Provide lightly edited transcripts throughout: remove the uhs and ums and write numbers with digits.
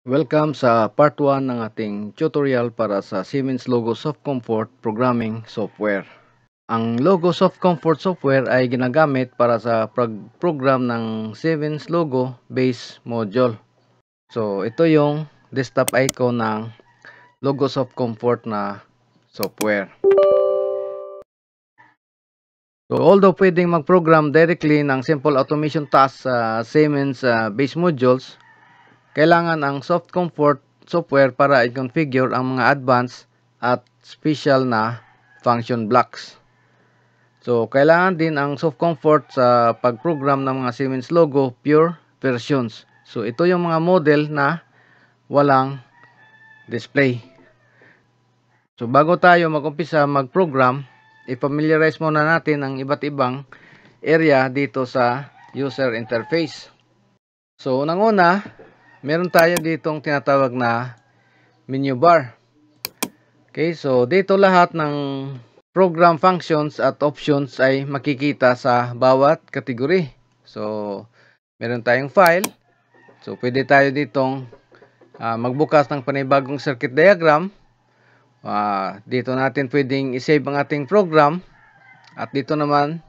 Welcome sa part 1 ng ating tutorial para sa Siemens Logo Soft Comfort Programming Software. Ang Logo Soft Comfort Software ay ginagamit para sa program ng Siemens Logo Base Module. So, ito yung desktop icon ng Logo Soft Comfort na software. So, although pwedeng mag-program directly ng simple automation tasks sa Siemens Base Modules, kailangan ang Soft Comfort software para i-configure ang mga advanced at special na function blocks. So, kailangan din ang Soft Comfort sa pag-program ng mga Siemens Logo Pure versions. So, ito yung mga model na walang display. So, bago tayo mag-umpisa mag-program, i-familiarize muna natin ang iba't ibang area dito sa user interface. So, unang-una, meron tayo ditong tinatawag na menu bar. Okay, so dito lahat ng program functions at options ay makikita sa bawat kategory. So, meron tayong file. So, pwede tayo ditong magbukas ng panibagong circuit diagram. Dito natin pwedeng isave ang ating program. At dito naman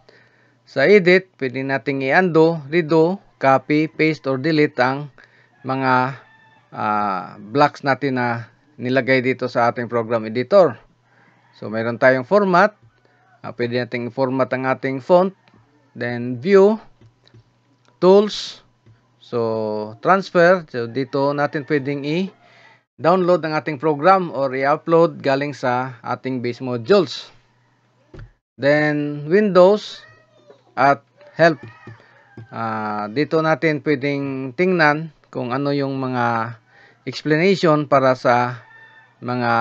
sa edit, pwede nating i-undo, redo, copy, paste, or delete ang mga blocks natin na nilagay dito sa ating program editor. So, mayroon tayong format. Pwede nating format ang ating font. Then, view, tools. So, transfer. So, dito natin pwedeng i-download ang ating program or i-upload galing sa ating base modules. Then, Windows at help. Dito natin pwedeng tingnan kung ano yung mga explanation para sa mga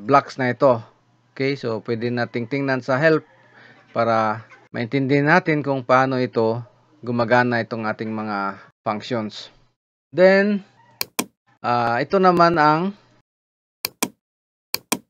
blocks na ito. Okay, so pwede nating tingnan sa help para maintindihan natin kung paano ito gumagana itong ating mga functions. Then, ito naman ang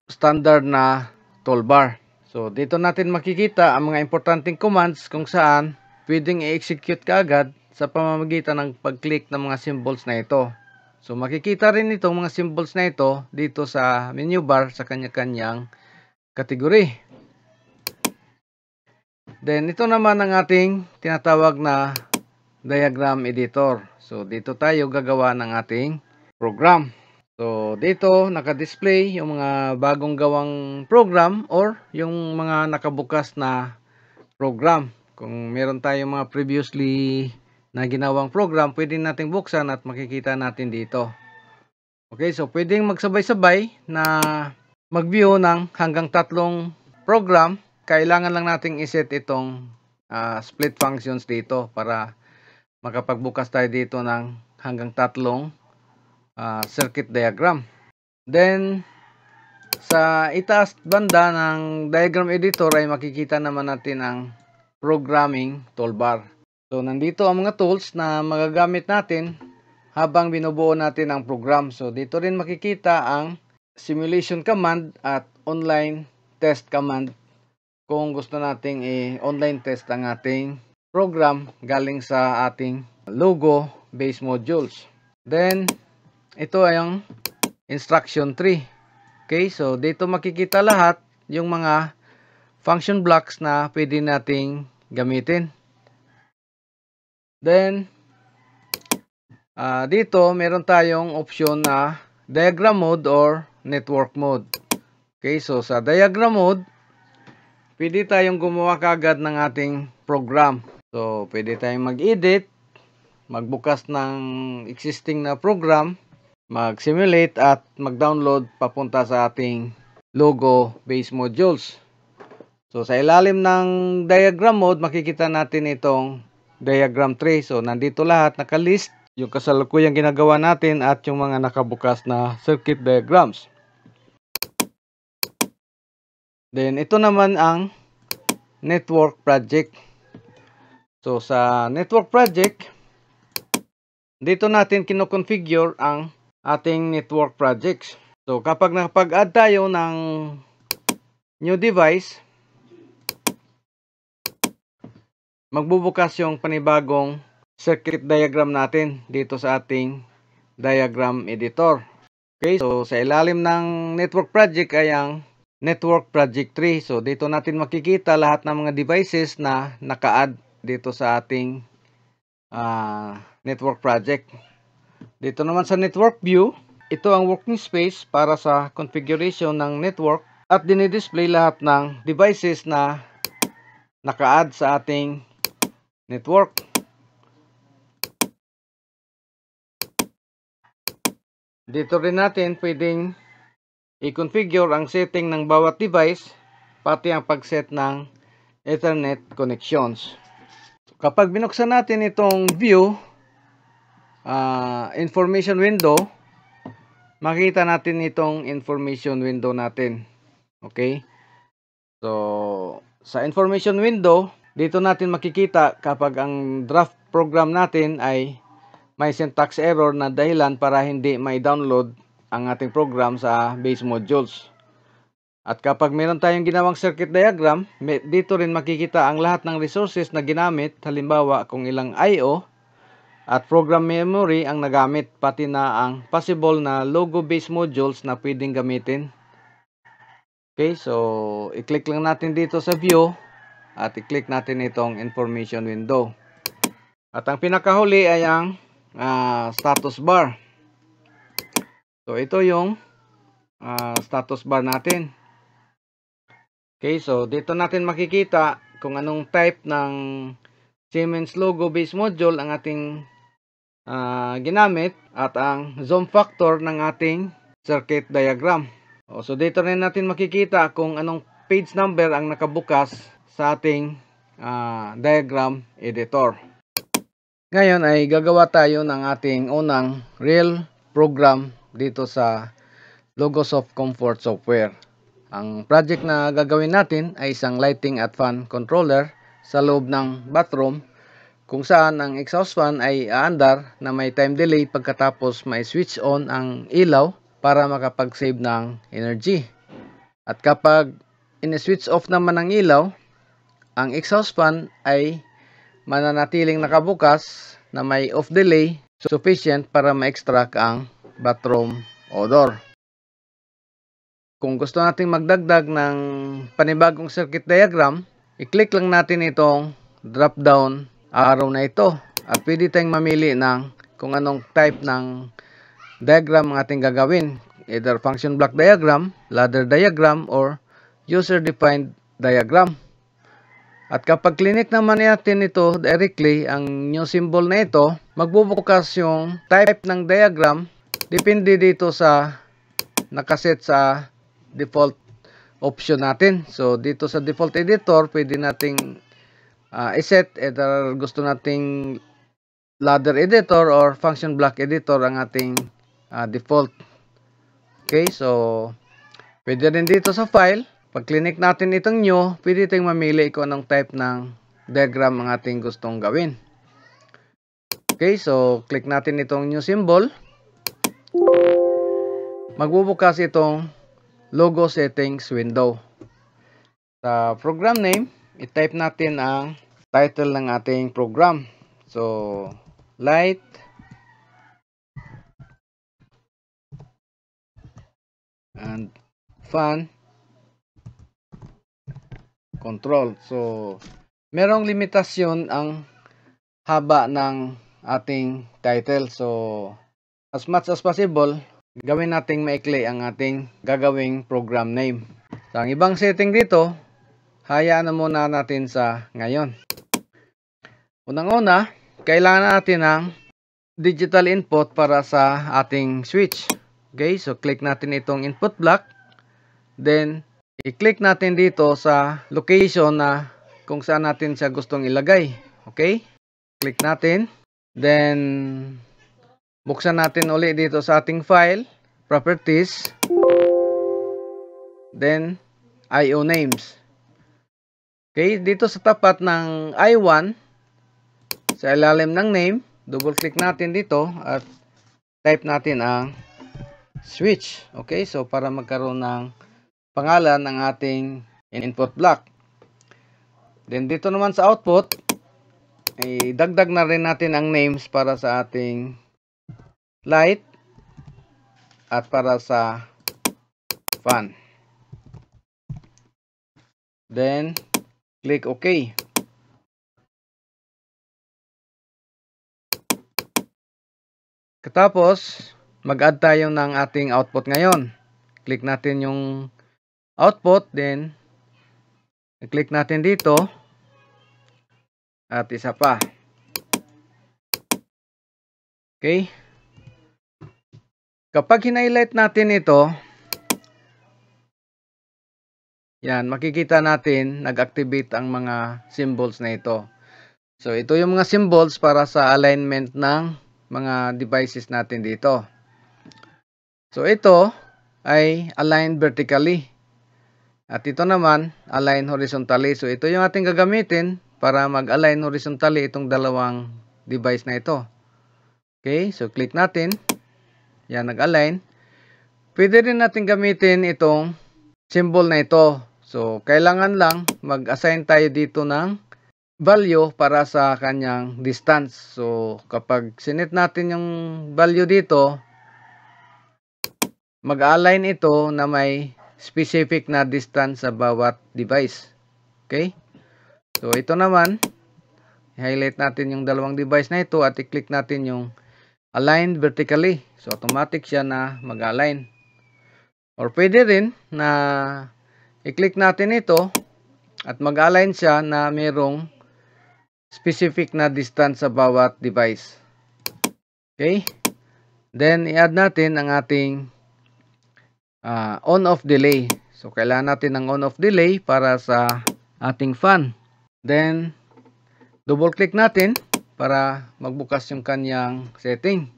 standard na toolbar. So, dito natin makikita ang mga importanteng commands kung saan pwedeng i-execute kaagad sa pamamagitan ng pag-click ng mga symbols na ito. So, makikita rin itong mga symbols na ito dito sa menu bar sa kanya-kanyang kategory. Then, ito naman ang ating tinatawag na diagram editor. So, dito tayo gagawa ng ating program. So, dito naka-display yung mga bagong gawang program or yung mga nakabukas na program. Kung meron tayong mga previously na ginawang program, pwede nating buksan at makikita natin dito. Okay, so pwedeng magsabay-sabay na mag-view ng hanggang 3 program. Kailangan lang nating iset itong split functions dito para makapagbukas tayo dito ng hanggang 3 circuit diagram. Then, sa itaas banda ng diagram editor ay makikita naman natin ang programming toolbar. So, nandito ang mga tools na magagamit natin habang binubuo natin ang program. So, dito rin makikita ang simulation command at online test command kung gusto nating i-online test ang ating program galing sa ating logo base modules. Then, ito ay ang instruction tree. Okay, so dito makikita lahat yung mga function blocks na pwede nating gamitin. Then, dito meron tayong option na diagram mode or network mode. Okay, so sa diagram mode, pwede tayong gumawa kagad ng ating program. So, pwede tayong mag-edit, magbukas ng existing na program, mag-simulate at mag-download papunta sa ating logo base modules. So, sa ilalim ng diagram mode, makikita natin itong diagram tree. So, nandito lahat nakalist yung kasalukuyang ginagawa natin at yung mga nakabukas na circuit diagrams. Then, ito naman ang network project. So, sa network project, dito natin kinoconfigure ang ating network projects. So, kapag nakapag-add tayo ng new device, magbubukas yung panibagong circuit diagram natin dito sa ating diagram editor. Okay, so sa ilalim ng network project ay ang network project tree. So dito natin makikita lahat ng mga devices na naka-add dito sa ating network project. Dito naman sa network view, ito ang working space para sa configuration ng network at dinidisplay lahat ng devices na naka-add sa ating network. Dito rin natin pwedeng i-configure ang setting ng bawat device, pati ang pag-set ng Ethernet connections. So, kapag binuksan natin itong view, information window, makita natin itong information window natin. Okay? So, sa information window, dito natin makikita kapag ang draft program natin ay may syntax error na dahilan para hindi may download ang ating program sa base modules. At kapag meron tayong ginawang circuit diagram, dito rin makikita ang lahat ng resources na ginamit, halimbawa kung ilang I/O at program memory ang nagamit, pati na ang possible na logo base modules na pwedeng gamitin. Okay, so i-click lang natin dito sa view at i-click natin itong information window. At ang pinakahuli ay ang status bar. So ito yung status bar natin. Okay, so dito natin makikita kung anong type ng Siemens logo base module ang ating ginamit at ang zoom factor ng ating circuit diagram. So dito rin natin makikita kung anong page number ang nakabukas sa ating diagram editor. Ngayon ay gagawa tayo ng ating unang real program dito sa Logosoft Comfort software. Ang project na gagawin natin ay isang lighting at fan controller sa loob ng bathroom kung saan ang exhaust fan ay aandar na may time delay pagkatapos may switch on ang ilaw para makapag-save ng energy. At kapag in-switch off naman ang ilaw, ang exhaust fan ay mananatiling nakabukas na may off delay sufficient para ma-extract ang bathroom odor. Kung gusto nating magdagdag ng panibagong circuit diagram, i-click lang natin itong drop down arrow na ito at pwede tayong mamili ng kung anong type ng diagram ang ating gagawin, either function block diagram, ladder diagram, or user defined diagram. At kapag clinic naman natin ito directly, ang new symbol na ito, magbubukas yung type ng diagram depende dito sa nakaset sa default option natin. So dito sa default editor, pwede nating iset either gusto nating ladder editor or function block editor ang ating default. Okay, so pwede rin dito sa file. Pag clinic natin itong new, pwede tayong mamili kung anong type ng diagram ang ating gustong gawin. Okay, so click natin itong new symbol. Magbubukas itong logo settings window. Sa program name, i-type natin ang title ng ating program. So, light and fan control. So, merong limitasyon ang haba ng ating title. So, as much as possible, gawin nating maikli ang ating gagawing program name. So, ang ibang setting dito, hayaan na muna natin sa ngayon. Unang-una, kailangan natin ng digital input para sa ating switch. Okay, so click natin itong input block. Then, i-click natin dito sa location na kung saan natin siya gustong ilagay. Okay? Click natin. Then, buksan natin uli dito sa ating file, properties. Then, I/O names. Okay, dito sa tapat ng I1, sa ilalim ng name, double click natin dito at type natin ang switch. Okay, so para magkaroon ng pangalan ng ating input block. Then dito naman sa output, ay dagdag na rin natin ang names para sa ating light at para sa fan. Then, click OK. Katapos, mag-add tayo ng ating output ngayon. Click natin yung output, then click natin dito at isa pa. Okay? Kapag hinighlight natin ito, yan, makikita natin nag-activate ang mga symbols na ito. So, ito yung mga symbols para sa alignment ng mga devices natin dito. So, ito ay align vertically. At ito naman, align horizontally. So, ito yung ating gagamitin para mag-align horizontally itong dalawang device na ito. Okay, so click natin. Yan, nag-align. Pwede rin natin gamitin itong symbol na ito. So, kailangan lang mag-assign tayo dito ng value para sa kanyang distance. So, kapag sinit natin yung value dito, mag-align ito na may specific na distance sa bawat device. Okay? So, ito naman, highlight natin yung dalawang device na ito at i-click natin yung align vertically. So, automatic siya na mag-align. Or pwede rin na i-click natin ito at mag-align siya na mayroong specific na distance sa bawat device. Okay? Then, i-add natin ang ating on-off delay. So, kailangan natin ng on-off delay para sa ating fan. Then, double-click natin para magbukas yung kanyang setting.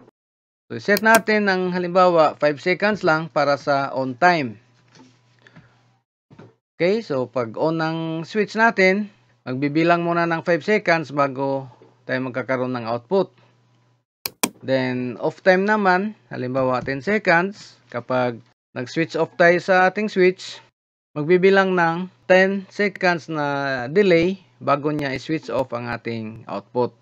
So, set natin ng halimbawa 5 seconds lang para sa on time. Okay? So, pag on ng switch natin, magbibilang muna ng 5 seconds bago tayo magkakaroon ng output. Then, off time naman, halimbawa 10 seconds. Kapag nag-switch off tayo sa ating switch, magbibilang ng 10 seconds na delay bago niya i-switch off ang ating output.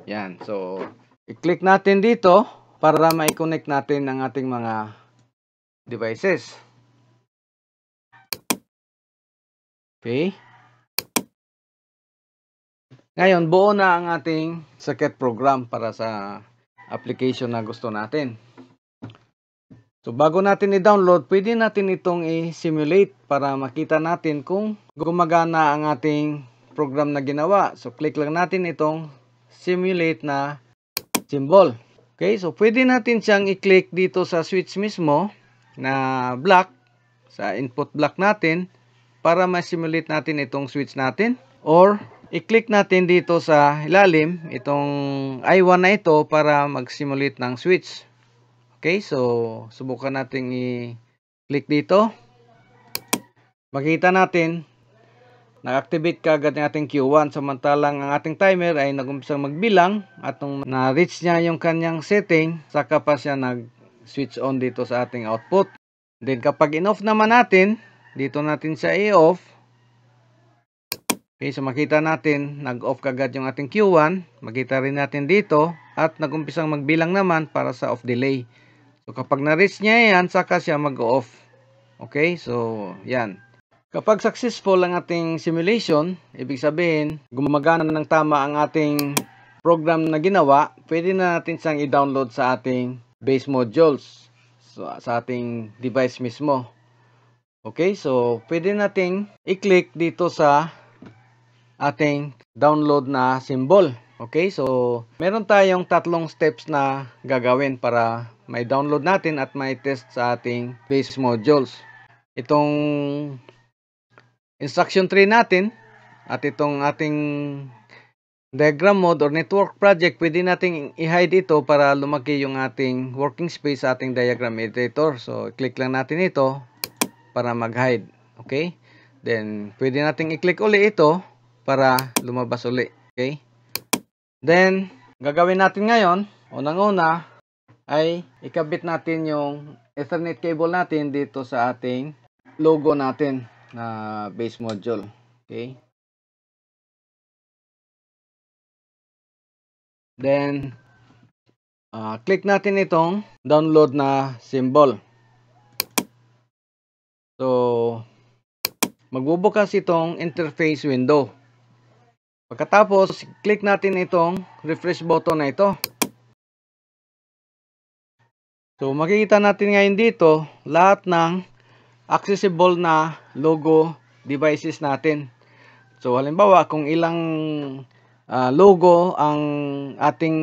Yan. So, i-click natin dito para ma-connect natin ang ating mga devices. Okay? Ngayon, buo na ang ating circuit program para sa application na gusto natin. So, bago natin i-download, pwede natin itong i-simulate para makita natin kung gumagana ang ating program na ginawa. So, click lang natin itong simulate na symbol. Okay, so pwede natin siyang i-click dito sa switch mismo na block, sa input block natin, para ma-simulate natin itong switch natin. Or, i-click natin dito sa ilalim, itong I1 na ito para mag-simulate ng switch. Okay, so subukan natin i-click dito. Makita natin, nag-activate kaagad ng ating Q1. Samantalang ang ating timer ay nag-umpisang magbilang at nung na-reach niya yung kanyang setting, saka pa siya nag-switch on dito sa ating output. Then kapag in-off naman natin, dito natin siya i-off. Okay, so makita natin, nag-off kagad yung ating Q1. Makita rin natin dito at nag-umpisang magbilang naman para sa off delay. So kapag na-reach niya yan, saka siya mag-off. Okay, so yan. Kapag successful ang ating simulation, ibig sabihin, gumagana ng tama ang ating program na ginawa, pwede na natin siyang i-download sa ating base modules. So, sa ating device mismo. Okay, so pwede nating i-click dito sa ating download na symbol. Okay, so meron tayong tatlong steps na gagawin para may download natin at may test sa ating base modules. Itong instruction tree natin at itong ating diagram mode or network project, pwede nating i-hide ito para lumaki yung ating working space sa ating diagram editor. So, click lang natin ito para mag-hide. Okay? Then, pwede nating i-click uli ito para lumabas uli. Okay? Then, gagawin natin ngayon, unang-una, ay ikabit natin yung Ethernet cable natin dito sa ating logo natin na base module. Okay? Then, click natin itong download na symbol. So, magbubukas itong interface window. Pagkatapos, click natin itong refresh button na ito. So, makikita natin ngayon dito lahat ng accessible na logo devices natin. So, halimbawa, kung ilang logo ang ating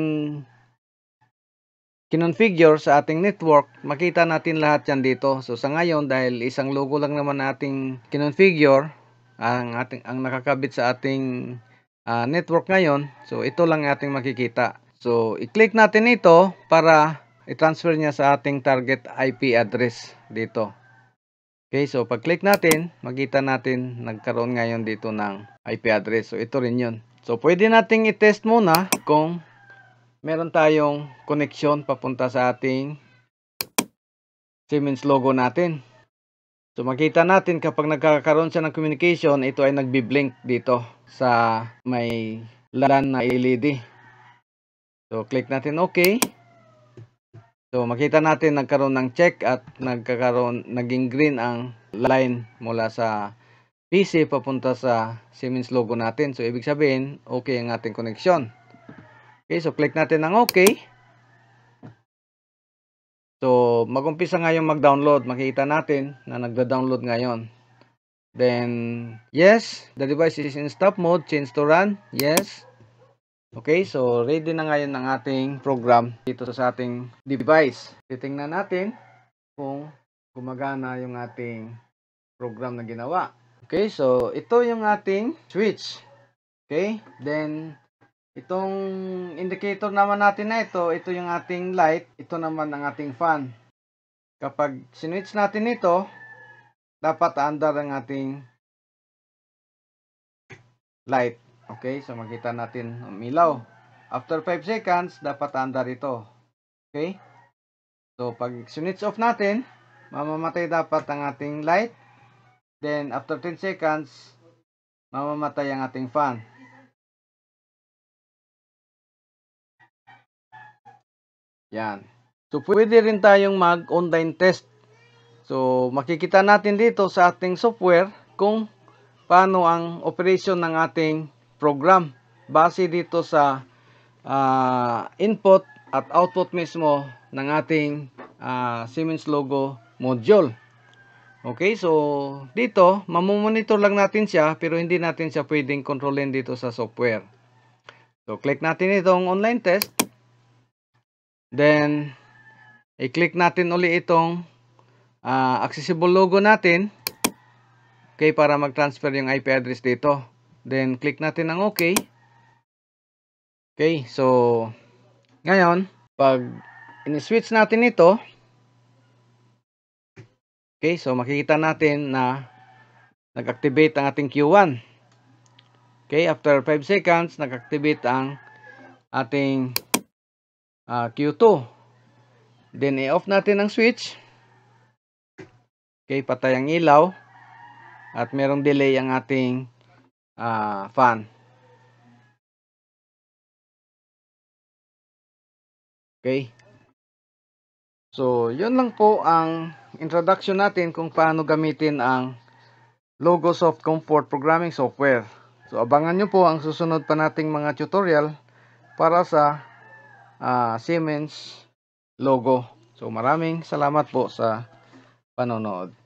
kinonfigure sa ating network, makita natin lahat yan dito. So, sa ngayon, dahil isang logo lang naman ating kinonfigure, ang nakakabit sa ating network ngayon, so ito lang ating makikita. So, i-click natin ito para i-transfer niya sa ating target IP address dito. Okay, so pag-click natin, makita natin nagkaroon ngayon dito ng IP address. So, ito rin yun. So, pwede nating i-test muna kung meron tayong connection papunta sa ating Siemens logo natin. So, makita natin kapag nagkakaroon siya ng communication, ito ay nagbi-blink dito sa may LAN na LED. So, click natin OK. So, makita natin nagkaroon ng check at naging green ang line mula sa PC papunta sa Siemens logo natin. So, ibig sabihin, okay ang ating connection. Okay, so click natin ng OK. So, mag-umpisa ngayon mag-download. Makita natin na nagda-download ngayon. Then, yes, the device is in stop mode. Change to run. Yes. Okay, so ready na ngayon ang ating program dito sa ating device. Titingnan natin kung gumagana yung ating program na ginawa. Okay, so ito yung ating switch. Okay, then itong indicator naman natin na ito yung ating light. Ito naman ang ating fan. Kapag sinwitch natin ito, dapat andar ang ating light. Okay, so makita natin umilaw. After 5 seconds, dapat andar ito. Okay? So, pag switch off natin, mamamatay dapat ang ating light. Then, after 10 seconds, mamamatay ang ating fan. Yan. So, pwede rin tayong mag-online test. So, makikita natin dito sa ating software kung paano ang operation ng ating program base dito sa input at output mismo ng ating Siemens logo module. Okay, so dito mamomonitor lang natin siya pero hindi natin siya pwedeng kontrolin dito sa software. So click natin itong online test. Then i-click natin uli itong accessible logo natin. Okay, para mag-transfer yung IP address dito. Then, click natin ng OK. Okay, so, ngayon, pag in-switch natin ito, okay, so makikita natin na nag-activate ang ating Q1. Okay, after 5 seconds, nag-activate ang ating Q2. Then, i-off natin ang switch. Okay, patay ang ilaw. At merong delay ang ating fan. Okay. So, yun lang po ang introduction natin kung paano gamitin ang Logosoft Comfort Programming Software. So, abangan nyo po ang susunod pa nating mga tutorial para sa Siemens logo. So, maraming salamat po sa panonood.